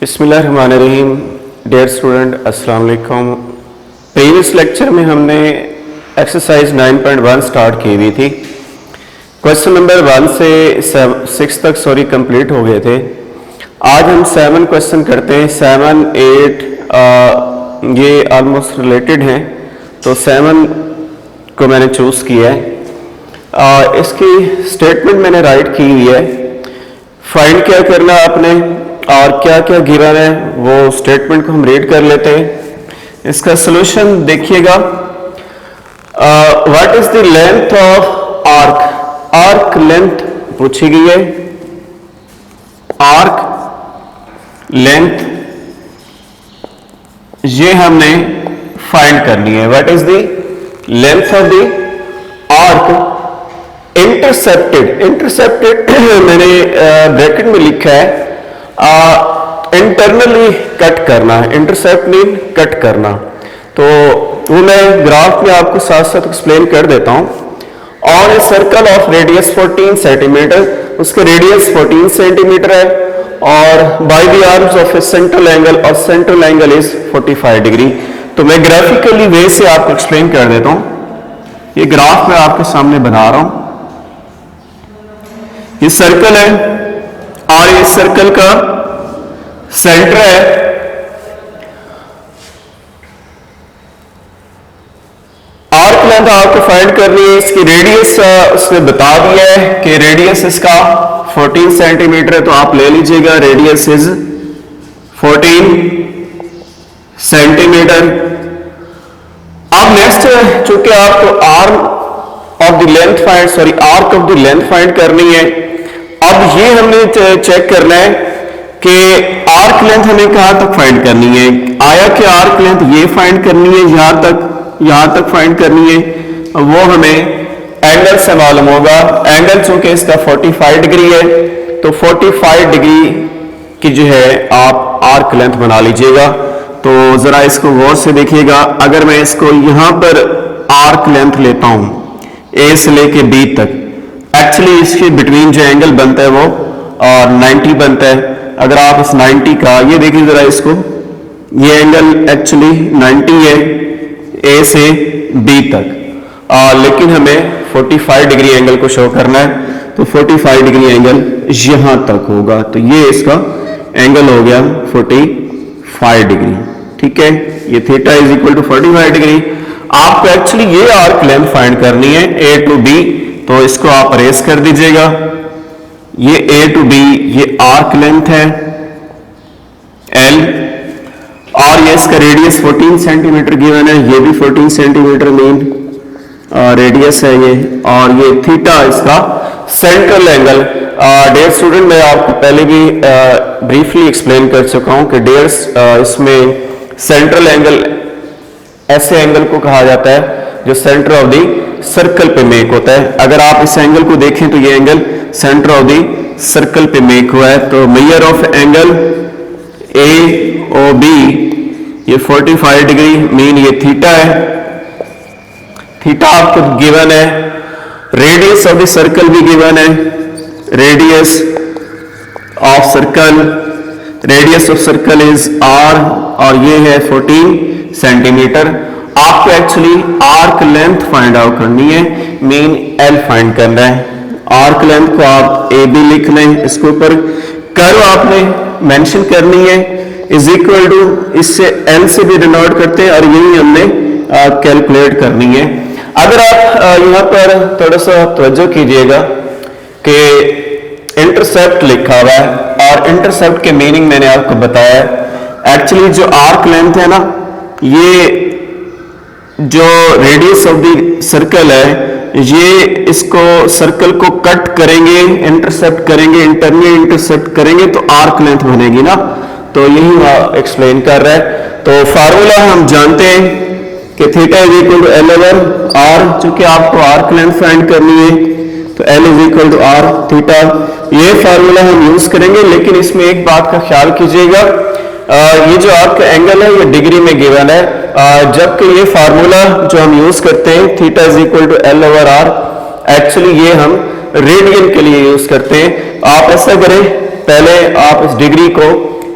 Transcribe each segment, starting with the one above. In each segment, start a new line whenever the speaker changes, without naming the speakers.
बिस्मिल्लाहिर्रहमानिर्रहीम। Dear student, अस्सलाम वालेकुम। प्रीवियस लेक्चर में हमने एक्सरसाइज 9.1 स्टार्ट की हुई थी। क्वेश्चन नंबर 1 से 6 तक कंप्लीट हो गए थे। आज हम 7 क्वेश्चन करते हैं। 7, 8 ये ऑलमोस्ट रिलेटेड हैं, तो 7 को मैंने चूज़ किया है। इसकी स्टेटमेंट मैंने राइट की हुई है। फाइंड क्या करना आपने और क्या क्या गिवन है वो स्टेटमेंट को हम रीड कर लेते हैं। इसका सॉल्यूशन देखिएगा। What is the length of arc. Arc length पूछी गई है। आर्क लेंथ ये हमने फाइंड करनी है। What is the length of the arc intercepted. Intercepted मैंने ब्रैकेट में लिखा है इंटरनली कट करना। इंटरसेप्ट मीन कट करना, तो वो मैं ग्राफ में आपको साथ साथ एक्सप्लेन कर देता हूं। On a circle of radius 14 centimetre, उसके रेडियस 14 सेंटीमीटर है और by the arms of A central angle, और सेंट्रल एंगल इज 45 डिग्री। तो मैं ग्राफिकली वे से आपको एक्सप्लेन कर देता हूं। ये ग्राफ मैं आपके सामने बना रहा हूं। ये सर्कल है और इस सर्कल का सेंटर है। आर्क लेंथ आपको फाइंड करनी है। इसकी रेडियस उसने बता दिया है कि रेडियस इसका 14 सेंटीमीटर है, तो आप ले लीजिएगा रेडियस इज 14 सेंटीमीटर। अब नेक्स्ट चूंकि आपको arc of the length find करनी है। अब ये हमने चेक करना है कि आर्क लेंथ हमें कहां तक फाइंड करनी है। आया कि आर्क लेंथ ये फाइंड करनी है, यहां तक फाइंड करनी है। वो हमें एंगल से मालूम होगा। एंगल चूंकि इसका 45 डिग्री है, तो 45 डिग्री की जो है आप आर्क लेंथ बना लीजिएगा। तो जरा इसको गौर से देखिएगा। अगर मैं इसको यहां पर आर्क लेंथ लेता हूं ए से लेके बी तक, एक्चुअली इसके बिटवीन जो एंगल बनता है वो 90 बनता है। अगर आप इस 90 का ये देखिए जरा इसको, ये एंगल एक्चुअली 90 है ए से बी तक, लेकिन हमें 45 डिग्री एंगल को शो करना है, तो 45 डिग्री एंगल यहां तक होगा। तो ये इसका एंगल हो गया 45 डिग्री। ठीक है, ये theta is equal to 45 degree. आपको एक्चुअली ये आर्क लेंथ फाइंड करनी है ए टू बी, तो इसको आप अरेज कर दीजिएगा। ये ए टू बी ये आर्क लेंथ है एल, और ये इसका रेडियस 14 सेंटीमीटर गिवन है। ये भी 14 सेंटीमीटर मीन रेडियस है ये, और ये थीटा इसका सेंट्रल एंगल। डियर स्टूडेंट, मैं आपको पहले भी ब्रीफली एक्सप्लेन कर चुका हूं कि डियर इसमें सेंट्रल एंगल ऐसे एंगल को कहा जाता है जो सेंटर ऑफ दी सर्कल पे मेक होता है। अगर आप इस एंगल को देखें तो ये angle centre of the circle पे मेक हुआ है। तो measure of angle A O B ये 45 डिग्री मीन ये थीटा है। थीटा आपको गिवन है। रेडियस ऑफ द सर्कल भी गिवन है। Radius of circle is R, और ये है 14 सेंटीमीटर। आपको actually arc length find out करनी है, मीन एल फाइंड करना है। आर्क लेंथ को आप ए बी लिख लें। इसके ऊपर कर्व आपने मेंशन करनी है, इज इक्वल टू, इससे एल से भी डिनोट करते हैं, और यही हमने कैलकुलेट करनी है। अगर आप यहां पर थोड़ा सा तवज्जो कीजिएगा कि इंटरसेप्ट लिखा हुआ है, और इंटरसेप्ट के मीनिंग मैंने आपको बताया है। एक्चुअली जो आर्क लेंथ है ना, ये जो रेडियस ऑफ द सर्कल है, ये इसको सर्कल को कट करेंगे, इंटरसेप्ट करेंगे, इंटरनली इंटरसेप्ट करेंगे, तो आर्क लेंथ बनेगी ना। तो यही एक्सप्लेन कर रहा है। तो फार्मूला हम जानते हैं कि theta is equal to L over R. चूंकि आपको आर्क लेंथ फाइंड करनी है, तो L is equal to R theta. ये फार्मूला हम यूज करेंगे, लेकिन इसमें एक बात का ख्याल कीजिएगा, ये जो आपका एंगल है ये डिग्री में गिवन है, जबकि ये फार्मूला जो हम यूज करते हैं theta is equal to L over R, actually ये हम रेडियन के लिए यूज करते हैं। आप ऐसा करें, पहले आप इस डिग्री को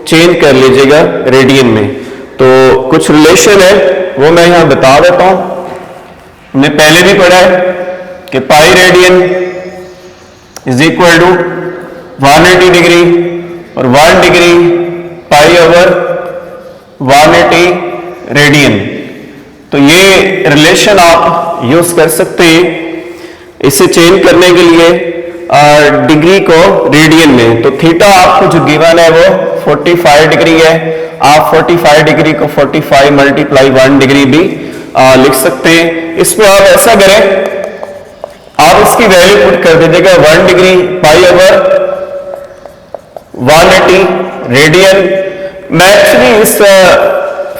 चेंज कर लीजिएगा रेडियन में। तो कुछ रिलेशन है वो मैं यहां बता देता हूं। हमने पहले भी पढ़ा है कि pi radian is equal to 180 degree और 1 डिग्री पाई ओवर 180 रेडियन। तो ये रिलेशन आप यूज कर सकते हैं इसे चेंज करने के लिए डिग्री को रेडियन में। तो थीटा आपको जो गिवन है वो 45 डिग्री है। आप 45 डिग्री को 45 मल्टीप्लाई 1 डिग्री भी लिख सकते हैं। इसमें आप ऐसा करें, आप इसकी वैल्यू पुट कर दीजिएगा 1 डिग्री पाई ओवर 180 रेडियन। मैं एक्चुअली इस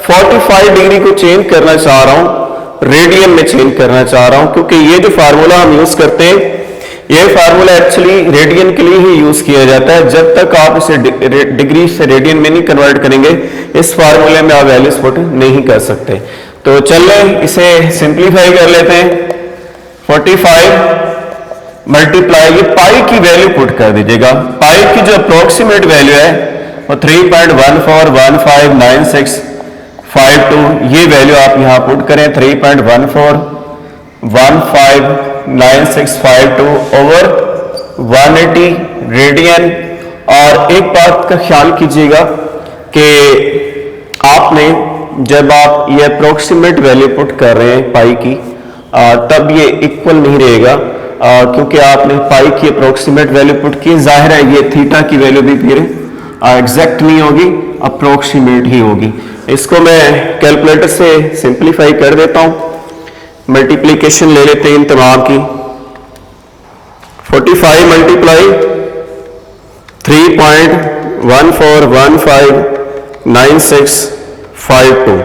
45 डिग्री को चेंज करना चाह रहा हूं, रेडियन में चेंज करना चाह रहा हूं, क्योंकि ये जो फार्मूला हम यूज करते हैं ये फार्मूला एक्चुअली रेडियन के लिए ही यूज किया जाता है। जब तक आप इसे डिग्री से रेडियन में नहीं कन्वर्ट करेंगे इस फार्मूले में आप वैल्यूज पुट नहीं कर सकते। तो चलिए इसे सिंप्लीफाई कर लेते हैं। 45 मल्टीप्लाई, ये पाई की वैल्यू पुट कर दीजिएगा। पाई की जो अप्रोक्सीमेट वैल्यू है वो 3.14159652, ये वैल्यू आप यहां पुट करें 3.14159652 ओवर 180 रेडियन। और एक बात का ख्याल कीजिएगा कि आपने जब आप ये अप्रोक्सीमेट वैल्यू पुट कर रहे हैं पाई की तब ये इक्वल नहीं रहेगा, क्योंकि आपने पाई की अप्रोक्सीमेट वैल्यू पुट की। जाहिर है ये थीटा की वैल्यू भी फिर एग्जैक्ट नहीं होगी, अप्रोक्सीमेट ही होगी। इसको मैं कैलकुलेटर से सिंप्लीफाई कर देता हूं। मल्टीप्लीकेशन ले लेते हैं इन तमाम की। 45 मल्टीप्लाई 3.14159652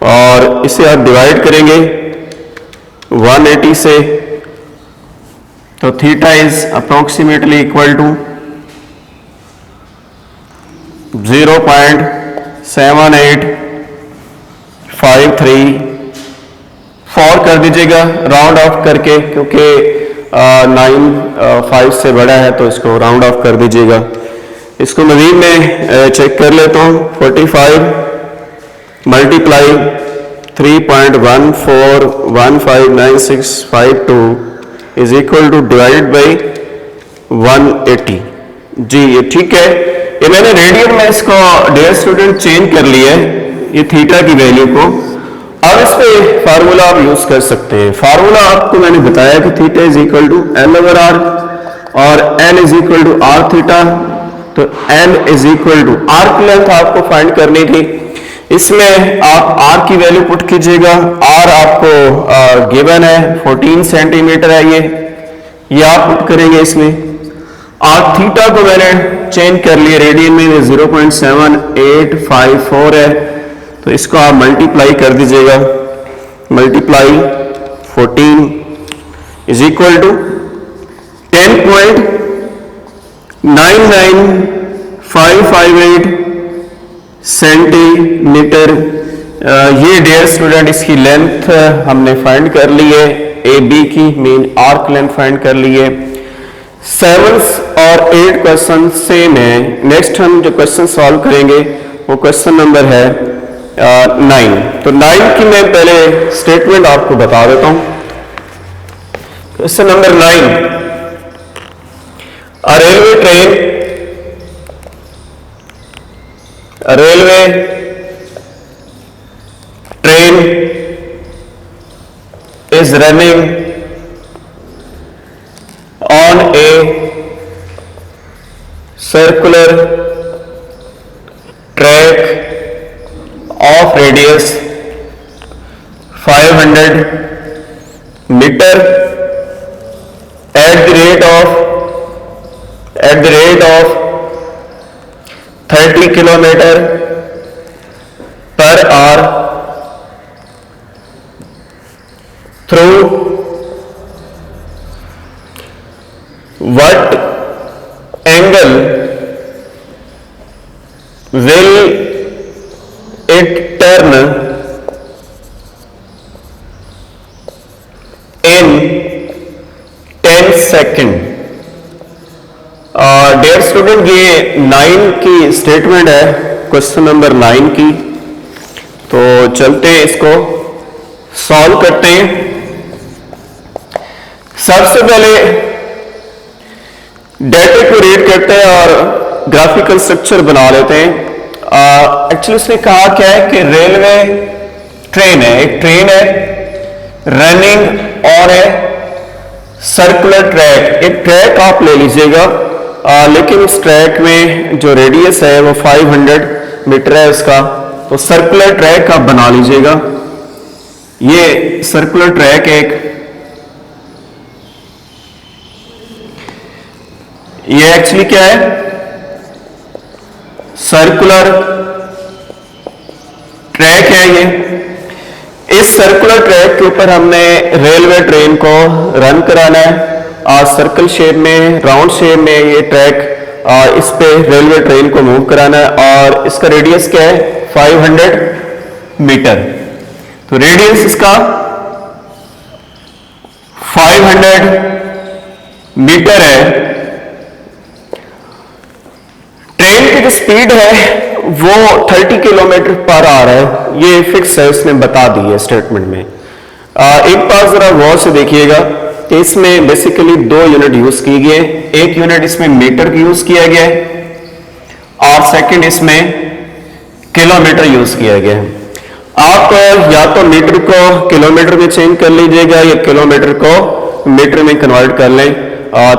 और इसे आप डिवाइड करेंगे 180 से, तो theta is approximately equal to 0.7853 कर दीजिएगा राउंड ऑफ करके, क्योंकि 9 से बड़ा है तो इसको राउंड ऑफ कर दीजिएगा। इसको मजीद में चेक कर लेता हूं। 45 multiply 3.14159652 is equal to divide by 180। जी ये ठीक है। ये मैंने रेडियन में इसको डियर स्टूडेंट चेंज कर लिया है, ये थीटा की वैल्यू को। अब इस पे फार्मूला आप यूज कर सकते हैं। फार्मूला आपको मैंने बताया कि theta is equal to L over R और N is equal to R theta. तो N is equal to R की लेंथ आपको फाइंड करनी थी। इसमें आप आर की वैल्यू पुट कीजिएगा। आर आपको गिवन है 14 सेंटीमीटर है, ये आप पुट करेंगे इसमें। आर थीटा को मैंने चेंज कर लिया रेडियन में, 0.7854 है, तो इसको आप मल्टीप्लाई कर दीजिएगा। Multiply 14 is equal to 10.99558 centimetre. ये डियर स्टूडेंट इसकी लेंथ हमने फाइंड कर ली है, ए बी की मेन आर्क लेंथ फाइंड कर ली है। 7 और 8 क्वेश्चन सेम है। नेक्स्ट हम जो क्वेश्चन सॉल्व करेंगे वो क्वेश्चन नंबर है 9। तो 9 की मैं पहले स्टेटमेंट आपको बता देता हूं। Question number 9, railway train is running on a circular track of radius 500 meter at the rate of 30 kilometer per hour through what angle will it turn in 10 seconds? Dear student, ये 9 की statement है, question number 9 की। तो चलते हैं, इसको solve करते हैं। सबसे पहले डेटा को रीड करते हैं और ग्राफिकल स्ट्रक्चर बना लेते हैं। एक्चुअली उसने कहा क्या है कि रेलवे ट्रेन है, एक ट्रेन है रनिंग और है सर्कुलर ट्रैक। एक ट्रैक आप ले लीजिएगा, लेकिन उस ट्रैक में जो रेडियस है वो 500 मीटर है उसका, तो सर्कुलर ट्रैक आप बना लीजिएगा। ये सर्कुलर ट्रैक एक, ये एक्चुअली क्या है, सर्कुलर ट्रैक है। ये इस सर्कुलर ट्रैक के ऊपर हमने रेलवे ट्रेन को रन कराना है। सर्कल शेप में, राउंड शेप में ये ट्रैक, इस पे रेलवे ट्रेन को मूव कराना है और इसका रेडियस क्या है, 500 मीटर। तो रेडियस इसका 500 मीटर है। ट्रेन की जो स्पीड है वो 30 किलोमीटर पर आवर है, ये फिक्स है, उसने बता दी है स्टेटमेंट में। एक बार जरा गौर से देखिएगा कि इसमें बेसिकली 2 यूनिट यूज की गई। एक यूनिट इसमें मीटर की यूज किया गया है और सेकंड इसमें किलोमीटर यूज किया गया है। आप या तो मीटर को किलोमीटर में चेंज कर लीजिएगा या किलोमीटर को मीटर में कन्वर्ट कर लें,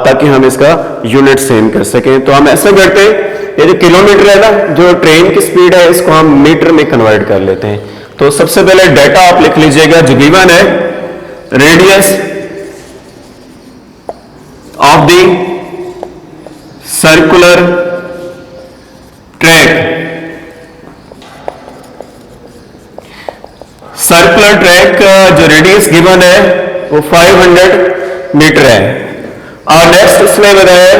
ताकि हम इसका यूनिट सेम कर सकें। तो हम ऐसा करते हैं, ये जो किलोमीटर है ना, जो ट्रेन की स्पीड है, इसको हम मीटर में कन्वर्ट कर लेते हैं। तो सबसे पहले डाटा आप लिख लीजिएगा जो गिवन है, radius of the circular track. Circular track का जो रेडियस गिवन है वो 500 मीटर है। और नेक्स्ट उसने बताया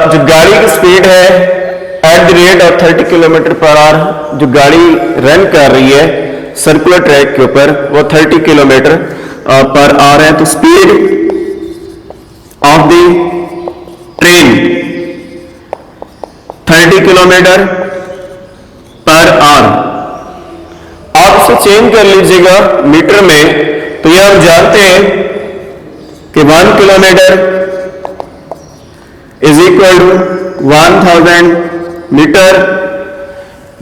जो गाड़ी की स्पीड है at the rate of 30 kilometre per hour, जो गाड़ी रन कर रही है सर्कुलर ट्रैक के ऊपर वो 30 किलोमीटर पर आवर है। तो speed of the train 30 kilometre per hour. आप उसे चेंज कर लीजिएगा मीटर में, तो यह हम जानते हैं कि 1 kilometre is equal to 1000 metre.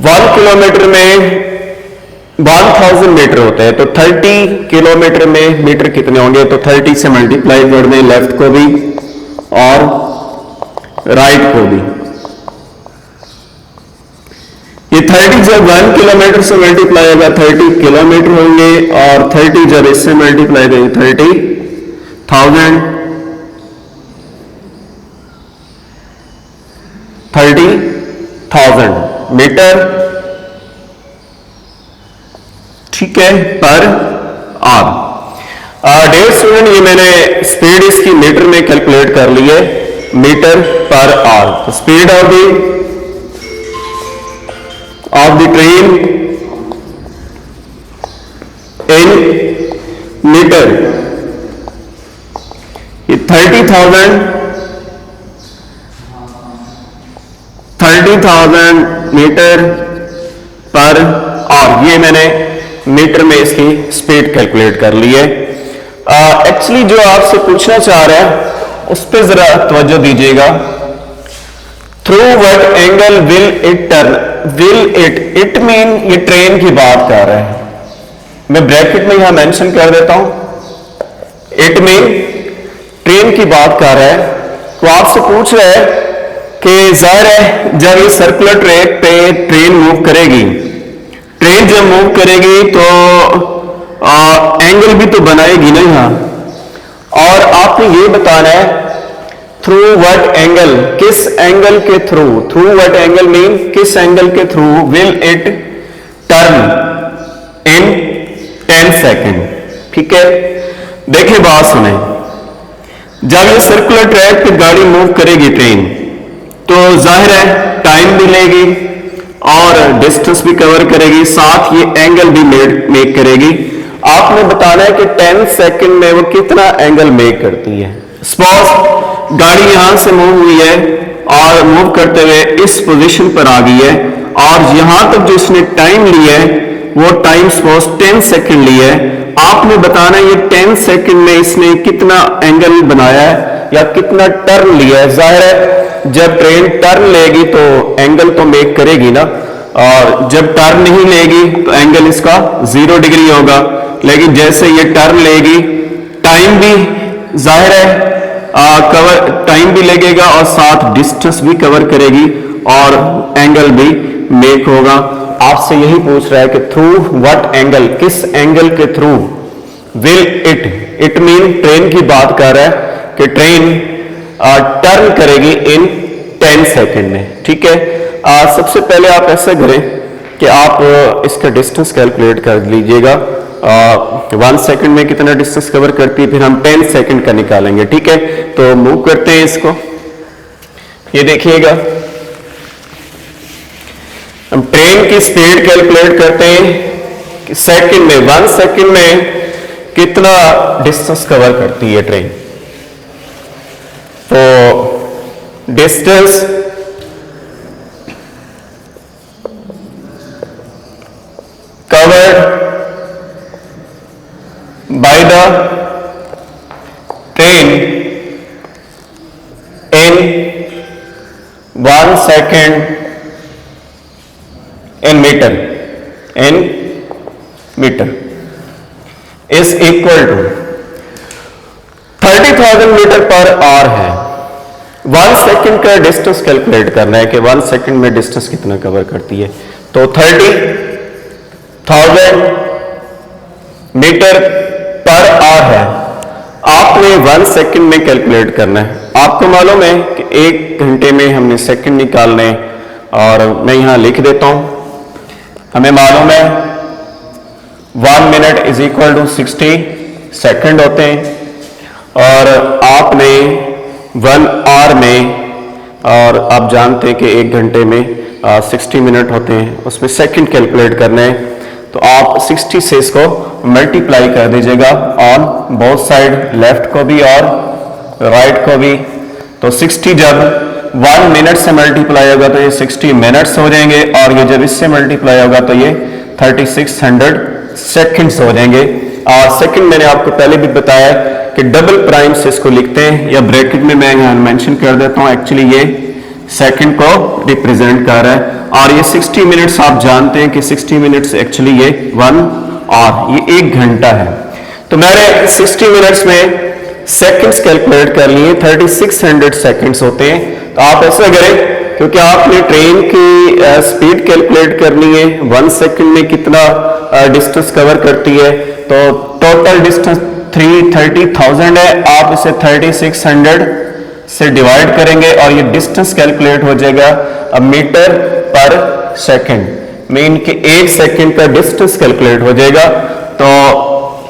1 kilometre में 1000 मीटर होता है, तो 30 किलोमीटर में मीटर कितने होंगे, तो 30 से मल्टीप्लाई कर दें लेफ्ट को भी और राइट को भी। ये 30 जब 1 किलोमीटर से मल्टीप्लाई होगा 30 किलोमीटर होंगे, और 30 जब इससे मल्टीप्लाई करेंगे 30,000 मीटर, ठीक है, पर आवर। डियर स्टूडेंट, ये मैंने स्पीड इसकी मीटर में कैलकुलेट कर ली है, मीटर पर आवर। तो speed of the train in metre, ये 30,000 मीटर पर आवर, ये मैंने मीटर में इसकी स्पीड कैलकुलेट कर ली है। एक्चुअली जो आपसे पूछना चाह रहा है उस पर जरा तवज्जो दीजिएगा। Through what angle will it turn, will it mean ये ट्रेन की बात कर रहा है, मैं ब्रैकेट में यहां मेंशन कर देता हूं। इट मीन ट्रेन की बात कर रहा है। तो आपसे पूछ रहा है कि जाहिर है जब ये सर्कुलर ट्रैक पे ट्रेन मूव करेगी, ट्रेन जब मूव करेगी तो एंगल भी तो बनाएगी ना यहां, और आपने ये बताना है थ्रू व्हाट एंगल, किस एंगल के through, through what angle mean किस एंगल के through will it turn in 10 second. ठीक है, देखिए बात सुने, जब ये सर्कुलर ट्रैक पे गाड़ी मूव करेगी ट्रेन, तो जाहिर है टाइम भी लेगी और डिस्टेंस भी कवर करेगी, साथ ये एंगल भी मेक करेगी। आपने बताना है कि 10 सेकंड में वो कितना एंगल मेक करती है। सपोज गाड़ी यहां से मूव हुई है और मूव करते हुए इस पोजीशन पर आ गई है और यहां तक जो इसने टाइम लिया है वो टाइम सपोज 10 सेकंड लिया है। आपने बताना ये 10 सेकंड में इसने कितना एंगल बनाया है या कितना टर्न लिया है। जाहिर है जब ट्रेन टर्न लेगी तो एंगल तो मेक करेगी ना, और जब टर्न नहीं लेगी तो एंगल इसका 0 डिग्री होगा। लेकिन जैसे ये टर्न लेगी टाइम भी जाहिर है कवर टाइम भी लगेगा और साथ डिस्टेंस भी कवर करेगी और एंगल भी मेक होगा। आपसे यही पूछ रहा है कि थ्रू व्हाट एंगल, किस एंगल के through will it mean train की बात कर रहा है कि ट्रेन टर्न करेगी इन 10 सेकंड में। ठीक है, सबसे पहले आप ऐसा करें कि आप इसका डिस्टेंस कैलकुलेट कर लीजिएगा। 1 सेकंड में कितना डिस्टेंस कवर करती है, फिर हम 10 सेकंड का निकालेंगे। ठीक है, तो मूव करते हैं इसको। ये देखिएगा हम ट्रेन की स्पीड कैलकुलेट करते हैं कि सेकंड में 1 सेकंड में कितना डिस्टेंस कवर करती है ट्रेन। तो distance covered by the train in 1 second in meter is equal to 30,000 metre per hour है। 1 सेकंड का डिस्टेंस कैलकुलेट करना है कि 1 सेकंड में डिस्टेंस कितना कवर करती है। तो 30,000 मीटर पर आवर है, आपने 1 सेकंड में कैलकुलेट करना है। आपको मालूम है कि 1 घंटे में हमने सेकंड निकालने, और मैं यहां लिख देता हूं। हमें मालूम है 1 minute is equal to 60 second होते हैं, और आपने 1 आवर में, और आप जानते हैं कि 1 घंटे में 60 मिनट होते हैं, उसमें सेकंड कैलकुलेट करना है। तो आप 60 से इसको मल्टीप्लाई कर दीजिएगा ऑन बोथ साइड, लेफ्ट को भी और राइट को भी। तो 60 जब 1 मिनट से मल्टीप्लाई होगा तो ये 60 मिनट्स हो जाएंगे, और ये जब इससे मल्टीप्लाई होगा तो ये 3600 सेकंड्स हो जाएंगे। और सेकंड मैंने आपको पहले भी बताया कि डबल प्राइम से इसको लिखते हैं, या ब्रैकेट में मैं यहाँ मेंशन कर देता हूँ। एक्चुअली ये सेकंड को रिप्रेजेंट कर रहा है, और ये 60 मिनट्स आप जानते हैं कि 60 मिनट्स एक्चुअली ये 1 आवर, ये 1 घंटा है। तो मैंने 60 मिनट्स में सेकंड्स कैलकुलेट कर लिए, 3600 सेकंड्स होते हैं। तो आप ऐसा करें, क्योंकि आपने ट्रेन की स्पीड कैलकुलेट करनी है, 1 सेकंड में कितना डिस्टेंस कवर करती है। तो टोटल डिस्टेंस 30,000 है, आप इसे 3600 से डिवाइड करेंगे और ये डिस्टेंस कैलकुलेट हो जाएगा मीटर पर सेकंड, मीन कि 1 सेकंड का डिस्टेंस कैलकुलेट हो जाएगा। तो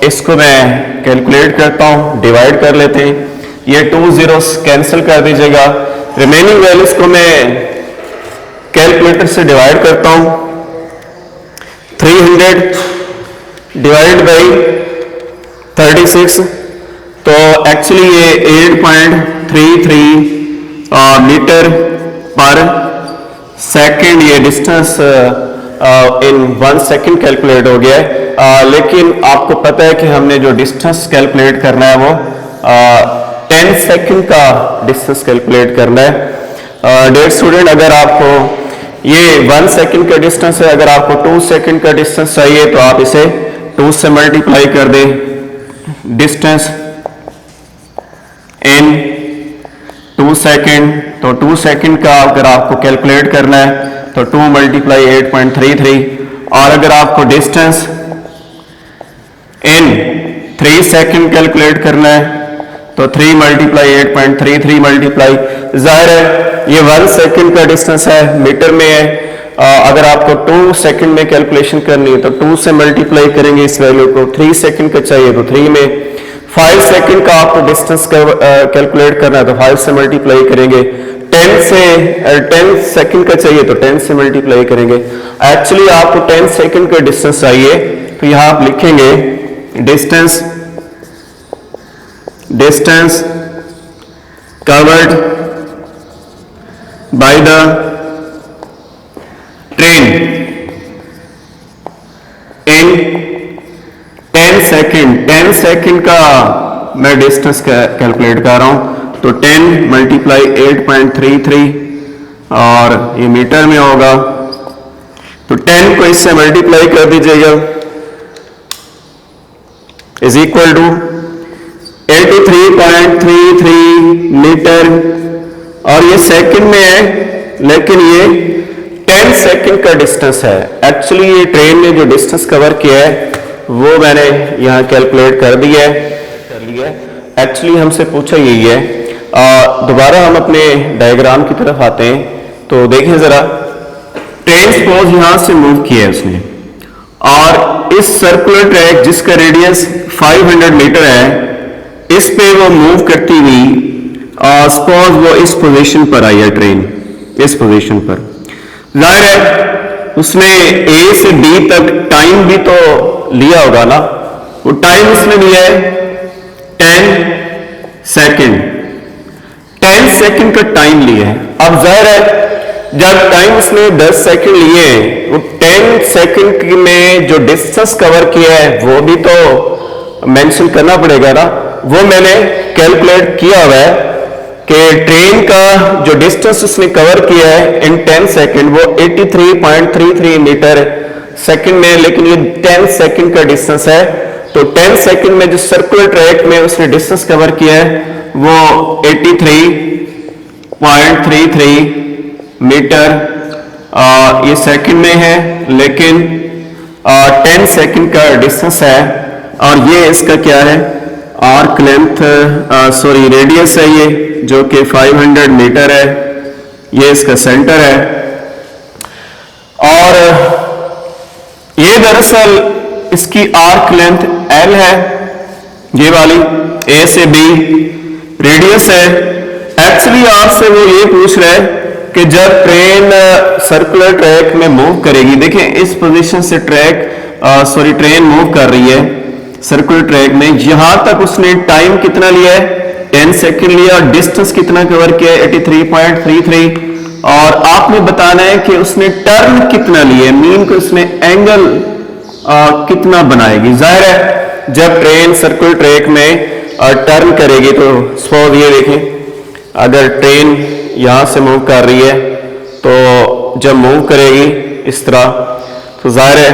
इसको मैं कैलकुलेट करता हूं, डिवाइड कर लेते हैं। ये 2 zeros कैंसिल कर दीजिएगा, रिमेनिंग वैल्यूज को मैं कैलकुलेटर से डिवाइड करता हूं। 300 डिवाइड बाई 36, तो एक्चुअली ये 8.33 मीटर पर सेकंड ये डिस्टेंस इन 1 सेकंड कैलकुलेट हो गया है। लेकिन आपको पता है कि हमने जो डिस्टेंस कैलकुलेट करना है वो 10 सेकंड का डिस्टेंस कैलकुलेट करना है। डियर स्टूडेंट, अगर आपको ये 1 सेकंड का डिस्टेंस है, अगर आपको 2 सेकंड का डिस्टेंस चाहिए तो आप इसे 2 से मल्टीप्लाई कर दें। डिस्टेंस इन 2 सेकंड, तो 2 सेकंड का अगर आपको कैलकुलेट करना है तो 2 मल्टीप्लाई 8.33, और अगर आपको डिस्टेंस इन 3 सेकंड कैलकुलेट करना है तो 3 मल्टीप्लाई 8.33 मल्टीप्लाई, जाहिर है ये 1 सेकंड का डिस्टेंस है, मीटर में है। अगर आपको 2 सेकंड में कैलकुलेशन करनी है तो 2 से मल्टीप्लाई करेंगे इस वैल्यू को। 3 सेकंड का चाहिए तो 3 में, 5 सेकंड का आपको डिस्टेंस कैलकुलेट करना है तो 5 से मल्टीप्लाई करेंगे। 10 सेकंड का चाहिए तो 10 से मल्टीप्लाई करेंगे। एक्चुअली आपको 10 सेकंड का डिस्टेंस चाहिए तो यहां आप लिखेंगे distance covered by the train in 10 second. 10 second का मैं डिस्टेंस कैलकुलेट कर रहा हूं, तो 10 मल्टीप्लाई 8.33 और ये मीटर में होगा, तो 10 को इससे मल्टीप्लाई कर दीजिएगा, इज इक्वल टू 83.33 मीटर, और ये सेकंड में है, लेकिन ये 10 सेकंड का डिस्टेंस है। एक्चुअली ये ट्रेन ने जो डिस्टेंस कवर किया है वो मैंने यहाँ कैलकुलेट कर लिया है। एक्चुअली हमसे पूछा यही है। दोबारा हम अपने डायग्राम की तरफ आते हैं, तो देखें जरा, ट्रेन सपोज यहां से मूव किया है उसने, और इस सर्कुलर ट्रैक जिसका रेडियस 500 मीटर है, इस पे वो मूव करती हुई सपोज वो इस पोजीशन पर आई है, ट्रेन इस पोजीशन पर। जाहिर है उसने ए से डी तक टाइम भी तो लिया होगा ना, वो टाइम उसने लिया है 10 सेकेंड। 10 सेकेंड का टाइम लिया है। अब जाहिर है जब टाइम उसने 10 सेकेंड लिए, वो 10 सेकेंड में जो डिस्टेंस कवर किया है वो भी तो मेंशन करना पड़ेगा ना। वो मैंने कैलकुलेट किया हुआ है कि ट्रेन का जो डिस्टेंस उसने कवर किया है इन 10 सेकेंड वो 83.33 मीटर सेकेंड में, लेकिन ये 10 सेकेंड का डिस्टेंस है। तो 10 सेकेंड में जो सर्कुलर ट्रैक में उसने डिस्टेंस कवर किया है वो 83.33 मीटर ये सेकेंड में है, लेकिन 10 सेकेंड का डिस्टेंस है। और ये इसका क्या है, आर्क लेंथ सॉरी रेडियस है ये, जो कि 500 मीटर है। ये इसका सेंटर है, और ये दरअसल इसकी आर्क लेंथ L है, ये वाली A से B रेडियस है। एक्चुअली आपसे वो ये पूछ रहा है कि जब ट्रेन सर्कुलर ट्रैक में मूव करेगी, देखें इस पोजीशन से ट्रेन मूव कर रही है सर्कुलर ट्रैक में, यहां तक उसने टाइम कितना लिया है 10 सेकेंड लिया, और डिस्टेंस कितना कवर किया है 83.33, और आपने बताना है कि उसने टर्न कितना लिया है, मीन को उसने एंगल कितना बनाएगी। जाहिर है जब ट्रेन सर्कुलर ट्रैक में टर्न करेगी, तो सपोज ये देखें अगर ट्रेन यहां से मूव कर रही है, तो जब मूव करेगी इस तरह, तो जाहिर है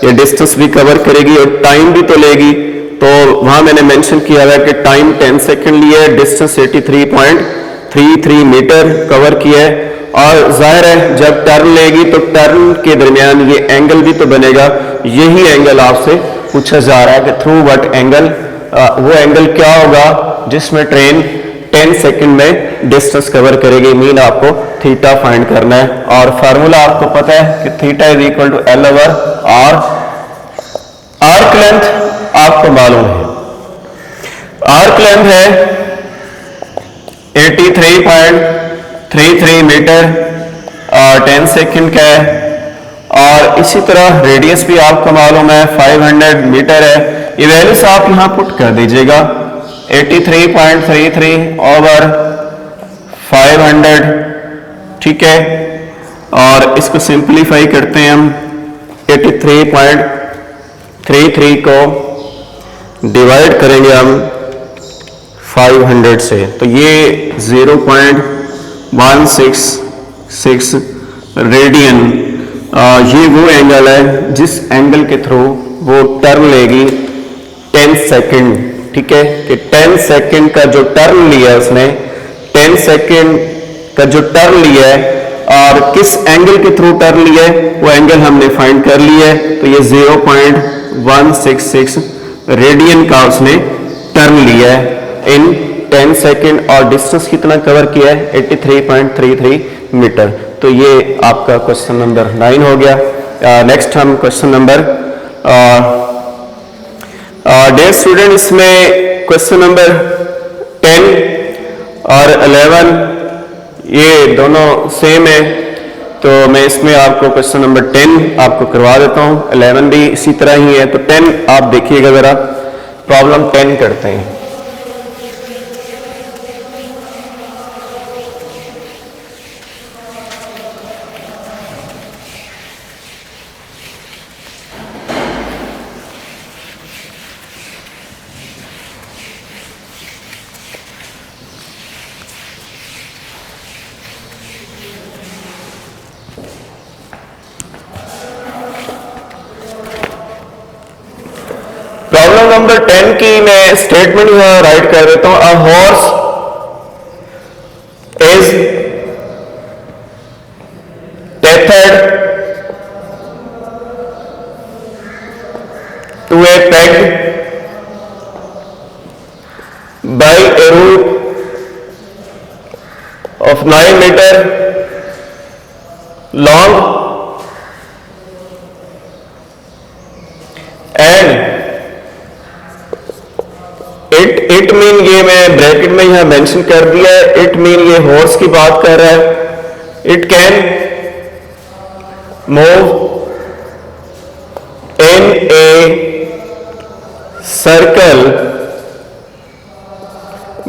ये डिस्टेंस भी कवर करेगी और टाइम भी तो लेगी। तो वहां मैंने मेंशन किया हुआ है कि टाइम 10 सेकेंड लिया है, डिस्टेंस 83.33 मीटर कवर किया है, और जाहिर है जब टर्न लेगी तो टर्न के दरमियान ये एंगल भी तो बनेगा। यही एंगल आपसे पूछा जा रहा है कि थ्रू व्हाट एंगल, वो एंगल क्या होगा जिसमें ट्रेन 10 सेकेंड में डिस्टेंस कवर करेगी। मीन आपको थीटा फाइंड करना है, और फार्मूला आपको पता है कि theta is equal to L over R। Arc length आपको मालूम है, आर्क लेंथ है 83.33 मीटर 10 सेकेंड का है, और इसी तरह रेडियस भी आपको मालूम है 500 मीटर है। ये वैल्यूज आप यहां पुट कर दीजिएगा, 83.33 ओवर 500, ठीक है, और इसको सिंप्लीफाई करते हैं हम, 83.33 को डिवाइड करेंगे हम 500 से, तो ये 0.166 रेडियन, ये वो एंगल है जिस एंगल के थ्रू वो टर्न लेगी 10 सेकेंड, ठीक है, कि 10 सेकेंड का जो टर्न लिया है उसने, 10 सेकेंड का जो टर्न लिया है और किस एंगल के थ्रू टर्न लिया है, वो एंगल हमने फाइंड कर लिया है। तो ये 0.166 रेडियन का उसने टर्न लिया है इन 10 सेकेंड, और डिस्टेंस कितना कवर किया है 83.33 मीटर। तो ये आपका क्वेश्चन नंबर 9 हो गया। नेक्स्ट हम क्वेश्चन नंबर डियर स्टूडेंट, इसमें क्वेश्चन नंबर 10 और 11 ये दोनों सेम है, तो मैं इसमें आपको क्वेश्चन नंबर 10 आपको करवा देता हूं, 11 भी इसी तरह ही है। तो 10 आप देखिएगा जरा, प्रॉब्लम 10 करते हैं। नंबर 10 की मैं स्टेटमेंट यहां राइट कर देता हूं। A horse is tethered to a peg by a rope of 9 meter long and it mean, ये मैं ब्रैकेट में यहां मेंशन कर दिया है, इट मीन ये हॉर्स की बात कर रहा है। It can move in a circle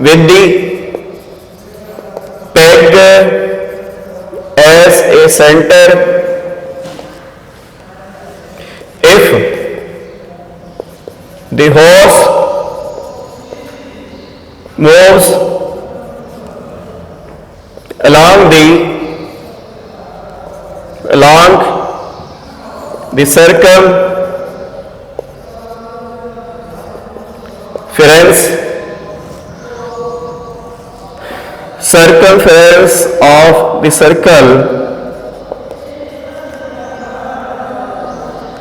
with the peg as a center if the horse moves along the circumference of the circle,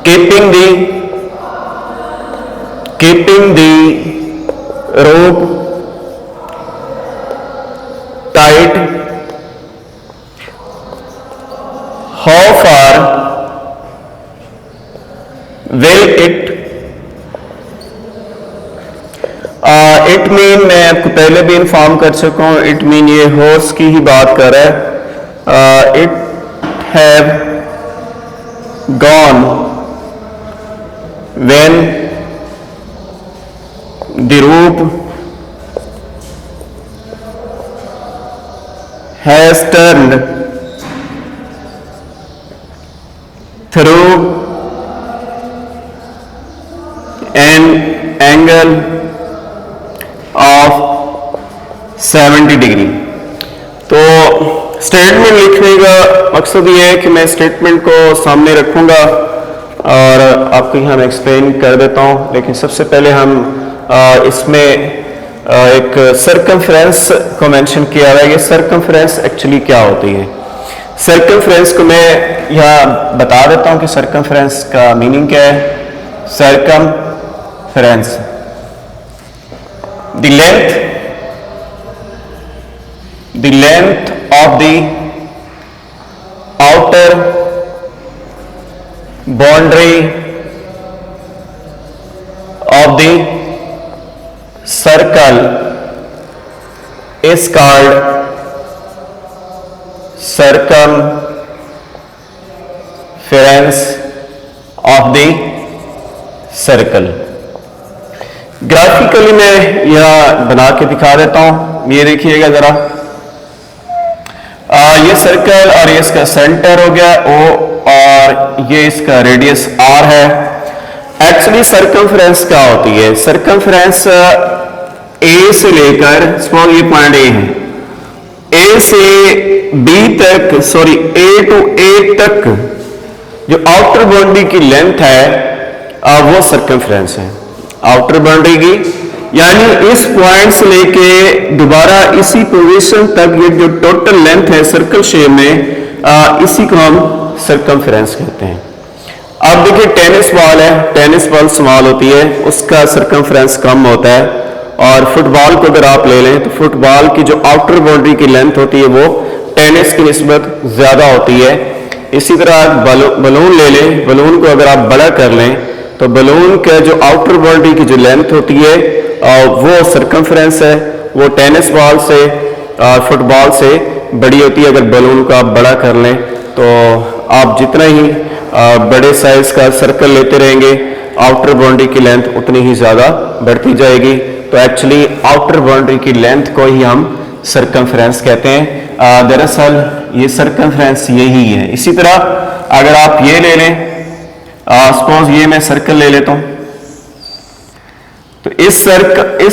keeping the rope tight. How far will it it mean, मैं आपको पहले भी inform कर चुका हूं, it mean ये horse की ही बात कर रहा है। It have gone when the rope has turned through an angle of 70 degree. तो स्टेटमेंट लिखने का मकसद ये है कि मैं स्टेटमेंट को सामने रखूंगा और आपको यहाँ मैं एक्सप्लेन कर देता हूँ। लेकिन सबसे पहले हम इसमें एक सर्कमफ्रेंस को मेंशन किया हुआ है। ये सर्कमफ्रेंस एक्चुअली क्या होती है? सर्कमफ्रेंस को मैं यहाँ बता देता हूँ कि सर्कमफ्रेंस का मीनिंग क्या है। Circumference, the length of the outer boundary of the circle is called circumference of the circle। Graphically मैं यह बना के दिखा देता हूं, ये देखिएगा जरा। ये सर्कल और ये इसका सेंटर हो गया O और ये इसका रेडियस R है। एक्चुअली सर्कमफ्रेंस क्या होती है? सर्कमफ्रेंस A से लेकर, सपोज ये पॉइंट A है, A से B तक, सॉरी A टू A तक जो आउटर बाउंड्री की लेंथ है वो सर्कमफ्रेंस है आउटर बाउंड्री की। यानी इस पॉइंट से लेके दोबारा इसी पोजीशन तक ये जो टोटल लेंथ है सर्कल शेप में, इसी को हम सर्कमफ्रेंस कहते हैं। अब देखिए टेनिस बॉल है, टेनिस बॉल स्मॉल होती है, उसका सर्कमफ्रेंस कम होता है। और फुटबॉल को अगर आप ले लें तो फुटबॉल की जो आउटर बाउंड्री की लेंथ होती है वो टेनिस की निस्बत ज्यादा होती है। इसी तरह बलून ले लें, बलून को अगर आप बड़ा कर लें तो बलून का जो आउटर बाउंड्री की जो लेंथ होती है वो सर्कमफ्रेंस है, वो टेनिस बॉल से फुटबॉल से बड़ी होती है। अगर बलून को आप बड़ा कर लें तो आप जितना ही बड़े साइज का सर्कल लेते रहेंगे आउटर बाउंड्री की लेंथ उतनी ही ज्यादा बढ़ती जाएगी। तो एक्चुअली आउटर बाउंड्री की लेंथ को ही हम सर्कमफ्रेंस कहते हैं। दरअसल ये सर्कमफ्रेंस यही है। इसी तरह अगर आप ये ले लें, सपोज ये मैं सर्कल ले लेता हूं, तो इस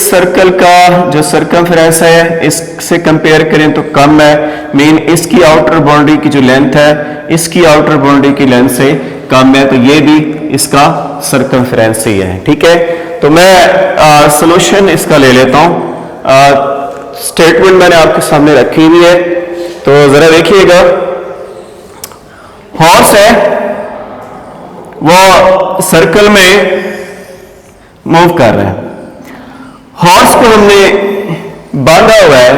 सर्कल का जो सर्कमफ्रेंस है इससे कंपेयर करें तो कम है। मीन इसकी आउटर बाउंड्री की जो लेंथ है इसकी आउटर बाउंड्री की लेंथ से कम है, तो ये भी इसका सर्कमफ्रेंस ही है। ठीक है, तो मैं सॉल्यूशन इसका ले लेता हूं। स्टेटमेंट मैंने आपके सामने रखी हुई है, तो जरा देखिएगा। हॉर्स है वो सर्कल में मूव कर रहा है। हॉर्स को हमने बांधा हुआ है,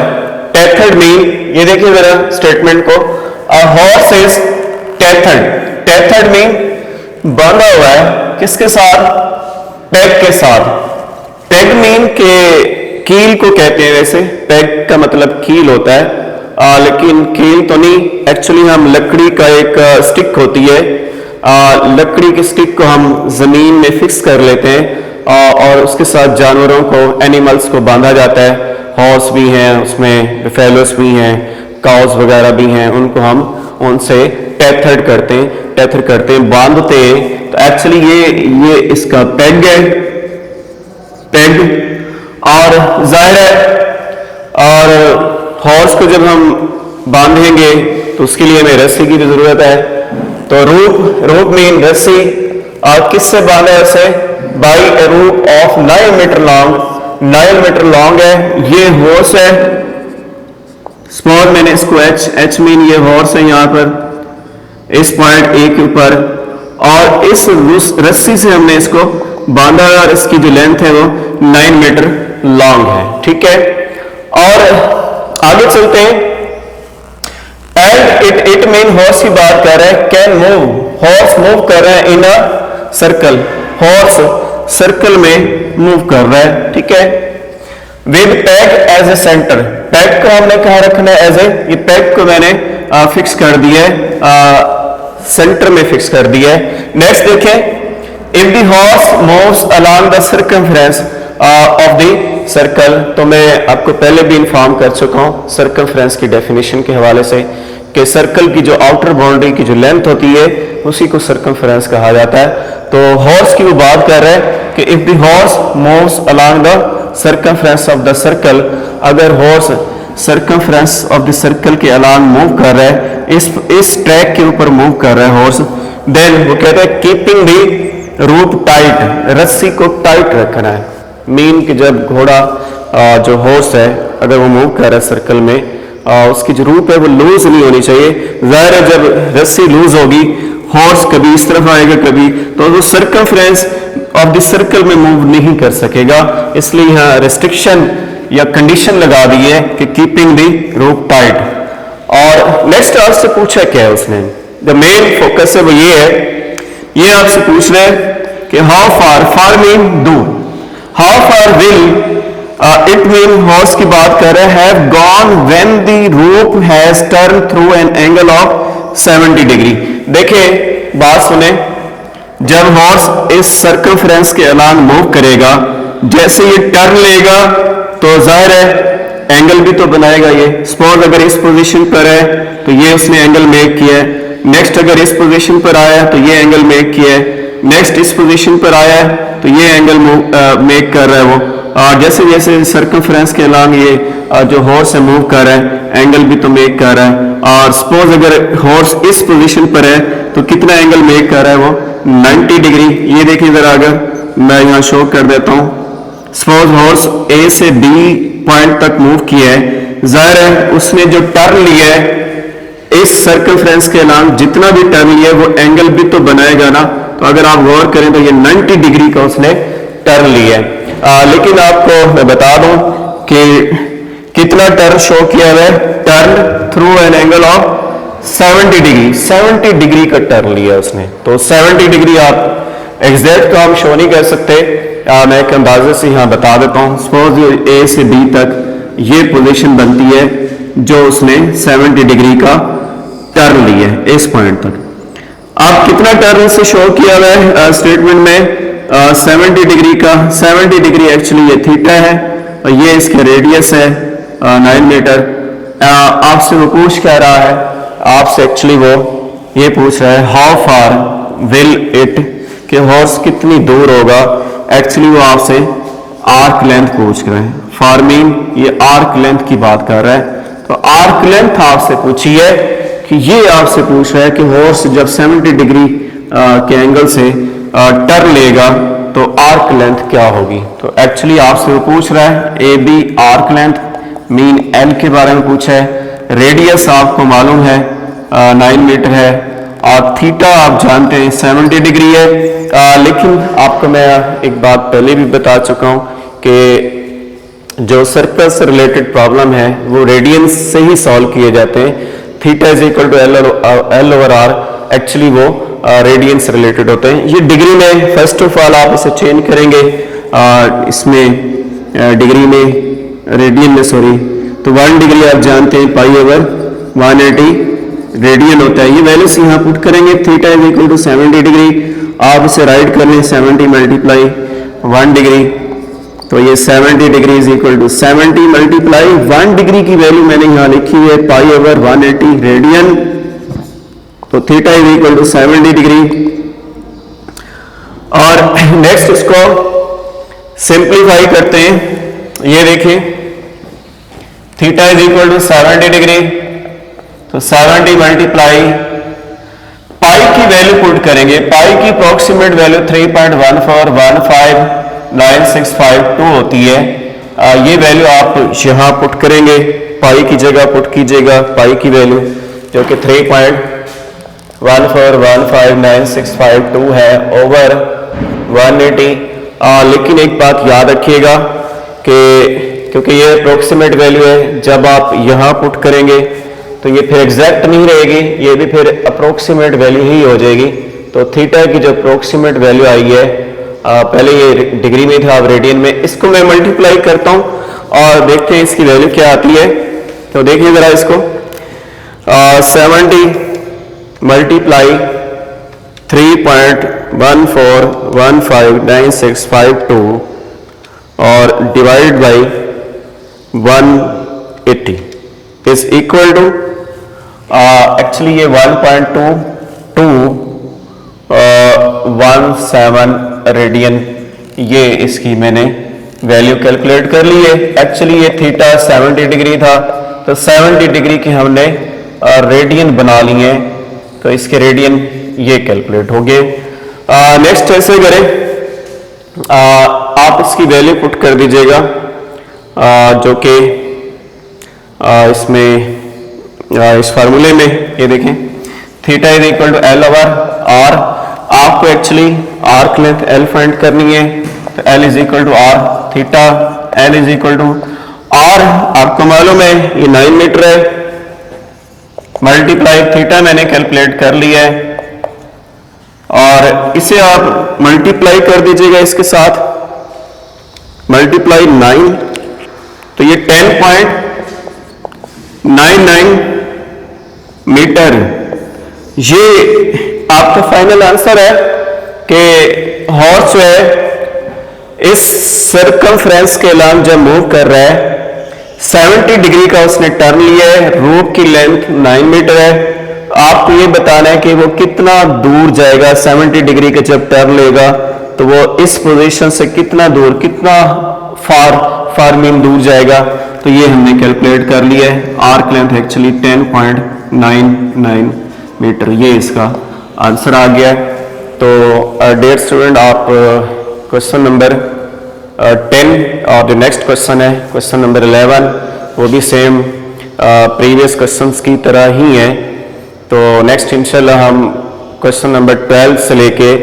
टेथर्ड मीन, ये देखिए जरा स्टेटमेंट को, horse is tethered. Tethered mean बांधा हुआ है किसके साथ? पेग के साथ। पेग मीन के कील को कहते हैं, वैसे पेग का मतलब कील होता है, लेकिन कील तो नहीं, एक्चुअली हम लकड़ी का एक स्टिक होती है, लकड़ी की स्टिक को हम जमीन में फिक्स कर लेते हैं और उसके साथ जानवरों को, एनिमल्स को बांधा जाता है। हॉर्स भी हैं उसमें, बिफेलोस भी हैं, काउस वगैरह भी हैं, उनको हम उनसे टेथर्ड करते हैं, टेथर करते हैं, बांधते हैं। तो एक्चुअली ये इसका पेग है, पेग। और जाहिर है, और हॉर्स को जब हम बांधेंगे तो उसके लिए हमें रस्सी की जरूरत है। तो रूप मीन रस्सी, और किससे बांधा है उसे? By a rope of 9 metre long. 9 metre long है, ये हॉर्स है। स्मॉल मैंने इसको एच मीन ये हॉर्स है यहाँ पर इस पॉइंट ए के ऊपर, और इस रस्सी से हमने इसको बांधा और इसकी जो लेंथ है वो 9 मीटर लॉन्ग है। ठीक है, और आगे चलते हैं। एंड इट मीन हॉर्स की बात कर रहे हैं, कैन मूव, हॉर्स मूव कर रहे हैं in a circle, horse circle में मूव कर रहा है। ठीक है, with peg as a centre, peg को हमने कहा रखना है एज ए, ये पेग को मैंने फिक्स कर दिया है, सेंटर में फिक्स कर दिया है। नेक्स्ट देखें, if the horse moves along the circumference of the circle, तो मैं आपको पहले भी इन्फॉर्म कर चुका हूं सर्कमफ्रेंस की डेफिनेशन के हवाले से कि सर्कल की जो आउटर बाउंड्री की जो लेंथ होती है उसी को सर्कमफ्रेंस कहा जाता है। तो हॉर्स की वो बात कर रहे हैं कि if the horse moves along the circumference of the circle, अगर horse circumference of the circle के अलोंग मूव कर रहा है, इस ट्रैक के ऊपर मूव कर रहा है हॉर्स, देन वो कहता है कीपिंग द रूप टाइट, रस्सी को टाइट रखना है। मीन कि जब घोड़ा जो हॉर्स है अगर वो मूव कर रहा है सर्कल में, उसकी जो रूप है वो लूज नहीं होनी चाहिए। जाहिर है जब रस्सी लूज होगी, हॉर्स कभी इस तरफ आएगा कभी, तो वो सर्कमफ्रेंस ऑफ द सर्कल में मूव नहीं कर सकेगा। इसलिए यहाँ रेस्ट्रिक्शन या कंडीशन लगा दी है कि कीपिंग द रूप टाइट। और नेक्स्ट आपसे पूछा क्या है उसने, द मेन फोकस है वो ये है, ये आपसे पूछ रहे हैं कि हाउ फार, फार मीन दूर, how far will it mean horse की बात कर रहे हैं, हैव गॉन व्हेन द रूप has turn through an angle of 70 degree. देखिए बात सुने, जब हॉर्स इस सर्कमफ्रेंस के अलांग मूव करेगा, जैसे ये टर्न लेगा तो जाहिर है एंगल भी तो बनाएगा। ये सपोज अगर इस पोजीशन पर है तो ये उसने एंगल मेक किया है, नेक्स्ट अगर इस पोजीशन पर आया तो ये एंगल मेक किया है, नेक्स्ट इस पोजीशन पर आया है तो ये एंगल मेक कर रहा है वो। और जैसे जैसे सर्कमफ्रेंस के अलांग ये जो हॉर्स है मूव कर रहा है, एंगल भी तो मेक कर रहा है। और सपोज अगर हॉर्स इस पोजीशन पर है तो कितना एंगल मेक कर रहा है वो 90 डिग्री। ये देखिए जरा, अगर मैं यहाँ शो कर देता हूँ, सपोज हॉर्स ए से बी पॉइंट तक मूव किया है, जाहिर है उसने जो टर्न लिया है इस सर्कमफ्रेंस के अलांग, जितना भी टर्न लिया है वो एंगल भी तो बनाएगा ना। तो अगर आप गौर करें तो ये 90 डिग्री का उसने टर्न लिया है। लेकिन आपको मैं बता दूं कि कितना टर्न शो किया है, turn through an angle of 70 degree, 70 degree का टर्न लिया उसने। तो 70 डिग्री आप एग्जैक्ट काम शो नहीं कर सकते, मैं एक अंदाजे से यहाँ बता देता हूँ। सपोज ए से बी तक ये पोजीशन बनती है जो उसने 70 डिग्री का टर्न लिया है इस पॉइंट तक। आप कितना टर्न से शो किया हुआ है स्टेटमेंट में 70 डिग्री का। 70 डिग्री एक्चुअली ये थीटा है और ये इसका रेडियस है 9 मीटर। आपसे वो पूछ क्या रहा है, आपसे एक्चुअली वो ये पूछ रहा है हाउ फार विल इट, कि हॉर्स कितनी दूर होगा। एक्चुअली वो आपसे आर्क लेंथ पूछ रहे हैं। फार मीन ये आर्क लेंथ की बात कर रहा है। तो आर्क लेंथ आपसे पूछी है कि ये आपसे पूछ रहा है कि हॉर्स जब 70 डिग्री के एंगल से टर्न लेगा तो आर्क लेंथ क्या होगी। तो एक्चुअली आपसे वो पूछ रहा है A B arc length, mean L के बारे में पूछा है, रेडियस आपको मालूम है 9 मीटर है, और थीटा आप जानते हैं 70 डिग्री है। लेकिन आपको मैं एक बात पहले भी बता चुका हूं कि जो सर्कल से रिलेटेड प्रॉब्लम है वो रेडियंस से ही सॉल्व किए जाते हैं। Theta is equal to L over R, actually वो रेडियंस रिलेटेड होते हैं। ये डिग्री में फर्स्ट ऑफ ऑल आप इसे चेंज करेंगे, इसमें डिग्री में रेडियन में सॉरी, तो 1 डिग्री आप जानते हैं पाई ओवर 180 रेडियन होता है। ये वैल्यूज यहाँ पुट करेंगे, theta is equal to 70 degree, आप इसे राइट कर लें 70 मल्टीप्लाई 1 डिग्री, तो ये 70 degree is equal to 70 multiply 1 degree की वैल्यू मैंने यहाँ लिखी है पाई ओवर 180 रेडियन, तो theta is equal to 70 degree. और नेक्स्ट इसको सिंप्लीफाई करते हैं, ये देखिए theta is equal to 70 degree, तो 70 मल्टीप्लाई पाई की वैल्यू पुट करेंगे, पाई की अप्रोक्सीमेट वैल्यू 3.1415965 होती है। ये वैल्यू आप यहां पुट करेंगे, पाई की जगह पुट कीजिएगा पाई की वैल्यू जो कि 3.1415965 है ओवर 180। लेकिन एक बात याद रखिएगा कि क्योंकि ये अप्रोक्सीमेट वैल्यू है, जब आप यहां पुट करेंगे तो ये फिर एग्जैक्ट नहीं रहेगी, ये भी फिर अप्रोक्सीमेट वैल्यू ही हो जाएगी। तो थीटा की जो अप्रोक्सीमेट वैल्यू आई है, पहले ये डिग्री में था, अब रेडियन में, इसको मैं मल्टीप्लाई करता हूं और देखते हैं इसकी वैल्यू क्या आती है। तो देखिए जरा इसको 70 मल्टीप्लाई 3.1415965 और divide by 180 is equal to actually ये 1.2217 रेडियन, ये इसकी मैंने वैल्यू कैलकुलेट कर ली है। एक्चुअली ये थीटा 70 डिग्री था, तो 70 डिग्री की हमने रेडियन बना लिए हैं, तो इसके रेडियन ये कैलकुलेट हो गए। नेक्स्ट ऐसे करें, आप इसकी वैल्यू पुट कर दीजिएगा जो कि इसमें इस फार्मूले में, ये देखें theta is equal to L over R, आपको actually arc length L find करनी है, तो L is equal to R theta, L is equal to R आपको मालूम है ये 9 मीटर है, मल्टीप्लाई थीटा मैंने कैलकुलेट कर लिया है, और इसे आप मल्टीप्लाई कर दीजिएगा इसके साथ, मल्टीप्लाई 9, तो ये 10.99 मीटर, ये आपका फाइनल आंसर है कि हॉर्स जो है इस सर्कमफ्रेंस के अलावा जब मूव कर रहा है 70 डिग्री का उसने टर्न लिया है, रूट की लेंथ 9 मीटर है, आपको ये बताना है कि वो कितना दूर जाएगा 70 डिग्री का जब टर्न लेगा, तो वो इस पोजीशन से कितना दूर, कितना फार मीन दूर जाएगा, तो ये हमने कैलकुलेट कर लिया है। आर्क लेंथ एक्चुअली 10.99 मीटर, ये इसका आंसर आ गया। तो डियर स्टूडेंट, आप क्वेश्चन नंबर 10 और जो नेक्स्ट क्वेश्चन है क्वेश्चन नंबर 11, वो भी सेम प्रीवियस क्वेश्चंस की तरह ही है। तो नेक्स्ट इंशाल्लाह हम क्वेश्चन नंबर 12 से लेके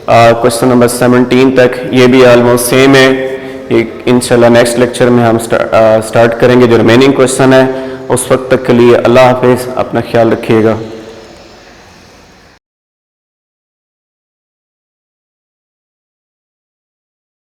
क्वेश्चन नंबर 17 तक, ये भी ऑलमोस्ट सेम है। इंशाल्लाह नेक्स्ट लेक्चर में हम स्टार्ट करेंगे जो रिमेनिंग क्वेश्चन है। उस वक्त तक के लिए अल्लाह हाफिज़, अपना ख्याल रखिएगा।